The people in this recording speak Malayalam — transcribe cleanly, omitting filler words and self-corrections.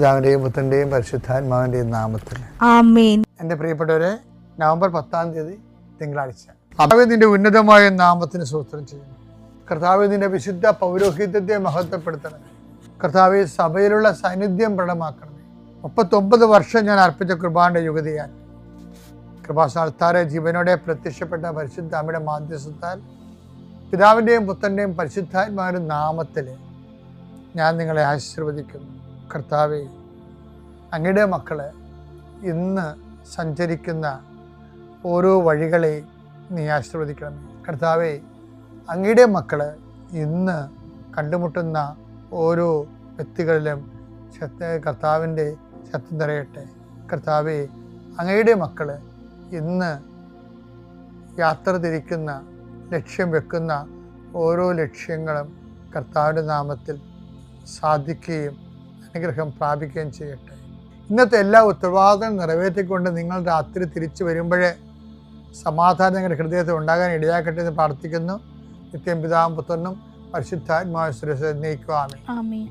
പിതാവിന്റെയും പുത്രന്റെയും പരിശുദ്ധാത്മാവിന്റെയും നാമത്തിൽ ആമേൻ. എൻ്റെ പ്രിയപ്പെട്ടവരെ, നവംബർ 10 തിങ്കളാഴ്ച. കർത്താവേ, നിന്റെ ഉന്നതമായ നാമത്തിന് സ്തോത്രം ചെയ്യുന്നു. കർത്താവേ, നിന്റെ വിശുദ്ധ പൗരോഹിത്യത്തെ മഹത്വപ്പെടുത്തണമേ. കർത്താവേ, സഭയിലുള്ള സാന്നിധ്യം പ്രകടമാക്കണമേ. 39 വർഷം ഞാൻ അർപ്പിച്ച കൃപാന്റെ യുഗതിയാൽ കൃപാസ്ഥാനത്താറെ ജീവനോടെ പ്രത്യക്ഷപ്പെട്ട പരിശുദ്ധ അമ്മയുടെ മാധ്യസ്ഥത്താൽ പിതാവിൻ്റെയും പുത്രൻ്റെയും പരിശുദ്ധാത്മാവിൻ്റെ നാമത്തിൽ ഞാൻ നിങ്ങളെ ആശീർവദിക്കുന്നു. കർത്താവേ, അങ്ങയുടെ മക്കളെ ഇന്ന് സഞ്ചരിക്കുന്ന ഓരോ വഴികളെയും നീ ആശീർവദിക്കണമേ. കർത്താവേ, അങ്ങയുടെ മക്കളെ ഇന്ന് കണ്ടുമുട്ടുന്ന ഓരോ വ്യക്തികളിലും കർത്താവിൻ്റെ ശക്തി നിറയട്ടെ. കർത്താവേ, അങ്ങയുടെ മക്കളെ ഇന്ന് യാത്ര തിരിക്കുന്ന ലക്ഷ്യം വെക്കുന്ന ഓരോ ലക്ഷ്യങ്ങളും കർത്താവിൻ്റെ നാമത്തിൽ സാധിക്കുകയും അനുഗ്രഹം പ്രാപിക്കുകയും ചെയ്യട്ടെ. ഇന്നത്തെ എല്ലാ ഉത്തരവാദിത്തങ്ങളും നിറവേറ്റിക്കൊണ്ട് നിങ്ങൾ രാത്രി തിരിച്ചു വരുമ്പോഴേ സമാധാനം നിങ്ങളുടെ ഹൃദയത്തിൽ ഉണ്ടാകാൻ ഇടയാക്കട്ടെ എന്ന് പ്രാർത്ഥിക്കുന്നു. നിത്യം പിതാവും പുത്രനും പരിശുദ്ധാത്മാവും നയിക്കുവാമേ. ആമേൻ.